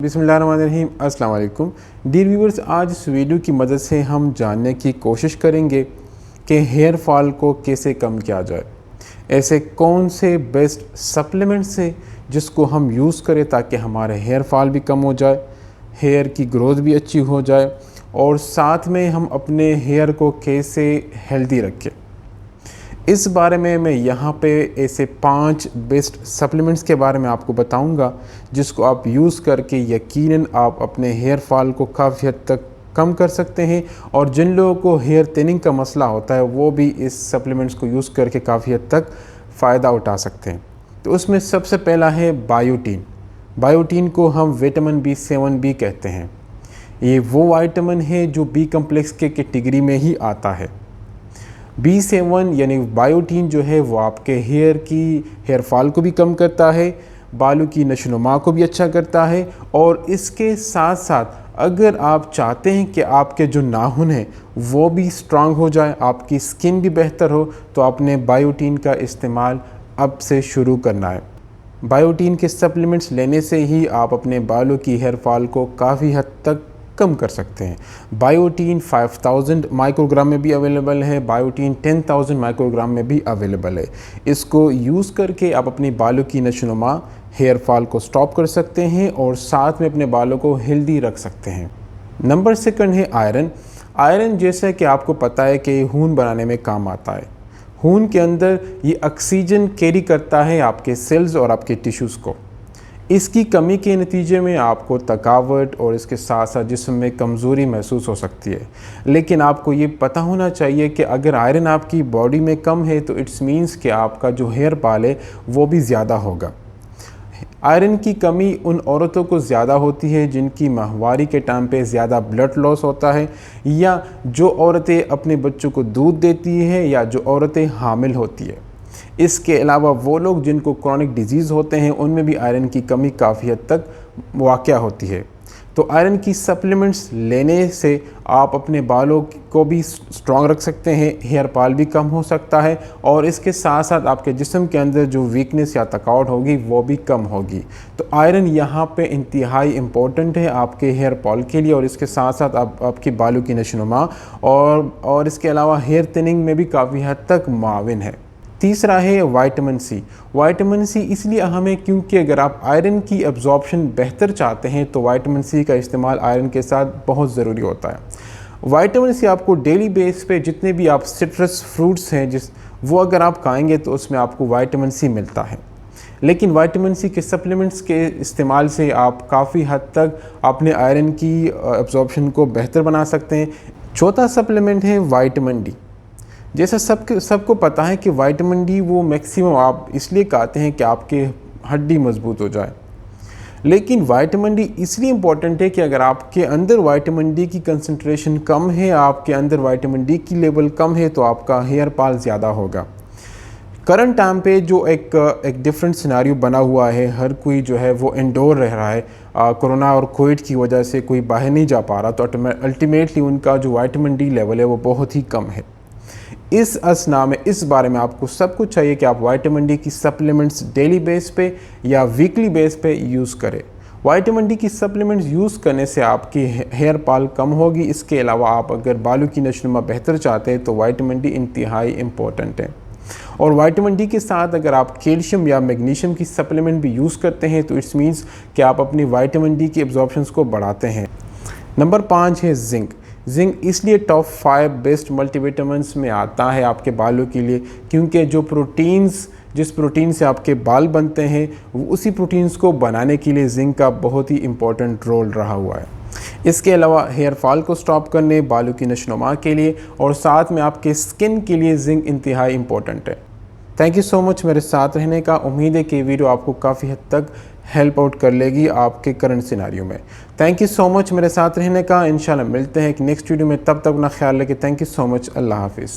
बिस्मिल्लाहिर्रहमानिर्रहीम, अस्सलाम वालेकुम डियर व्यूअर्स। आज इस वीडियो की मदद से हम जानने की कोशिश करेंगे कि हेयर फॉल को कैसे कम किया जाए। ऐसे कौन से बेस्ट सप्लीमेंट्स हैं जिसको हम यूज़ करें ताकि हमारे हेयर फॉल भी कम हो जाए, हेयर की ग्रोथ भी अच्छी हो जाए और साथ में हम अपने हेयर को कैसे हेल्दी रखें। इस बारे में मैं यहाँ पे ऐसे 5 बेस्ट सप्लीमेंट्स के बारे में आपको बताऊँगा जिसको आप यूज़ करके यकीनन आप अपने हेयर फॉल को काफ़ी हद तक कम कर सकते हैं। और जिन लोगों को हेयर थिनिंग का मसला होता है वो भी इस सप्लीमेंट्स को यूज़ करके काफ़ी हद तक फ़ायदा उठा सकते हैं। तो उसमें सबसे पहला है बायोटीन। बायोटीन को हम विटामिन B7 भी कहते हैं। ये वो विटामिन है जो बी कम्प्लेक्स के कैटेगरी में ही आता है। B7 यानी बायोटीन जो है वो आपके हेयर फॉल को भी कम करता है, बालों की नशोनुमा को भी अच्छा करता है। और इसके साथ साथ अगर आप चाहते हैं कि आपके जो नाखून हैं वो भी स्ट्रांग हो जाए, आपकी स्किन भी बेहतर हो, तो आपने बायोटीन का इस्तेमाल अब से शुरू करना है। बायोटीन के सप्लीमेंट्स लेने से ही आप अपने बालों की हेयर फॉल को काफ़ी हद तक कम कर सकते हैं। बायोटीन 5000 माइक्रोग्राम में भी अवेलेबल है, बायोटीन 10,000 माइक्रोग्राम में भी अवेलेबल है। इसको यूज़ करके आप अपनी बालों की नशोनुमा, हेयर फॉल को स्टॉप कर सकते हैं और साथ में अपने बालों को हेल्दी रख सकते हैं। नंबर 2 है आयरन। आयरन जैसा कि आपको पता है कि खून बनाने में काम आता है। खून के अंदर ये ऑक्सीजन कैरी करता है आपके सेल्स और आपके टिश्यूज़ को। इसकी कमी के नतीजे में आपको थकावट और इसके साथ साथ जिस्म में कमज़ोरी महसूस हो सकती है। लेकिन आपको ये पता होना चाहिए कि अगर आयरन आपकी बॉडी में कम है तो इट्स मीन्स कि आपका जो हेयर फॉल है वो भी ज़्यादा होगा। आयरन की कमी उन औरतों को ज़्यादा होती है जिनकी माहवारी के टाइम पे ज़्यादा ब्लड लॉस होता है, या जो औरतें अपने बच्चों को दूध देती हैं, या जो औरतें हामिल होती है। इसके अलावा वो लोग जिनको क्रॉनिक डिजीज़ होते हैं उनमें भी आयरन की कमी काफ़ी हद तक वाक़या होती है। तो आयरन की सप्लीमेंट्स लेने से आप अपने बालों को भी स्ट्रॉन्ग रख सकते हैं, हेयर फॉल भी कम हो सकता है और इसके साथ साथ आपके जिस्म के अंदर जो वीकनेस या थकावट होगी वो भी कम होगी। तो आयरन यहाँ पे इंतहाई इम्पोर्टेंट है आपके हेयर फॉल के लिए और इसके साथ साथ आपकी बालों की नशोनुमा और इसके अलावा हेयर थिनिंग में भी काफ़ी हद तक मुआविन है। तीसरा है विटामिन सी। विटामिन सी इसलिए अहम है क्योंकि अगर आप आयरन की एब्जॉर्प्शन बेहतर चाहते हैं तो विटामिन सी का इस्तेमाल आयरन के साथ बहुत ज़रूरी होता है। विटामिन सी आपको डेली बेस पे जितने भी आप सिट्रस फ्रूट्स हैं वो अगर आप खाएंगे तो उसमें आपको विटामिन सी मिलता है। लेकिन विटामिन सी के सप्लीमेंट्स के इस्तेमाल से आप काफ़ी हद तक अपने आयरन की एब्जॉर्प्शन को बेहतर बना सकते हैं। चौथा सप्लीमेंट है विटामिन डी। जैसा सबको पता है कि विटामिन डी वो मैक्सिमम आप इसलिए खाते हैं कि आपके हड्डी मजबूत हो जाए। लेकिन विटामिन डी इसलिए इम्पॉर्टेंट है कि अगर आपके अंदर विटामिन डी की कंसंट्रेशन कम है, आपके अंदर विटामिन डी की लेवल कम है, तो आपका हेयर फॉल ज़्यादा होगा। करंट टाइम पे जो एक डिफरेंट सिनारियो बना हुआ है, हर कोई जो है वो इंडोर रह रहा है। कोरोना और कोविड की वजह से कोई बाहर नहीं जा पा रहा, तो अल्टीमेटली उनका जो विटामिन डी लेवल है वो बहुत ही कम है। इस असना में इस बारे में आपको सब कुछ चाहिए कि आप विटामिन डी की सप्लीमेंट्स डेली बेस पे या वीकली बेस पे यूज़ करें। विटामिन डी की सप्लीमेंट्स यूज़ करने से आपकी हेयर फॉल कम होगी। इसके अलावा आप अगर बालों की नशोनुमा बेहतर चाहते हैं तो विटामिन डी इंतहाई इम्पोर्टेंट है। और विटामिन डी के साथ अगर आप कैल्शियम या मैग्नीशियम की सप्लीमेंट भी यूज़ करते हैं तो इट्स मीन्स कि आप अपनी विटामिन डी की एब्जॉर्प्शंस को बढ़ाते हैं। नंबर 5 है जिंक। जिंक इसलिए टॉप 5 बेस्ट मल्टीविटामिन्स में आता है आपके बालों के लिए क्योंकि जिस प्रोटीन से आपके बाल बनते हैं उसी प्रोटीन्स को बनाने के लिए जिंक का बहुत ही इम्पोर्टेंट रोल रहा हुआ है। इसके अलावा हेयर फॉल को स्टॉप करने, बालों की नशोनुमा के लिए और साथ में आपके स्किन के लिए जिंक इंतहाई इम्पोर्टेंट है। थैंक यू सो मच मेरे साथ रहने का। उम्मीद है कि वीडियो आपको काफ़ी हद तक हेल्प आउट कर लेगी आपके करंट सिनारियो में। थैंक यू सो मच मेरे साथ रहने का। इंशाल्लाह मिलते हैं एक नेक्स्ट वीडियो में, तब तक अपना ख्याल रखें। Thank you so much. अल्लाह हाफिज़।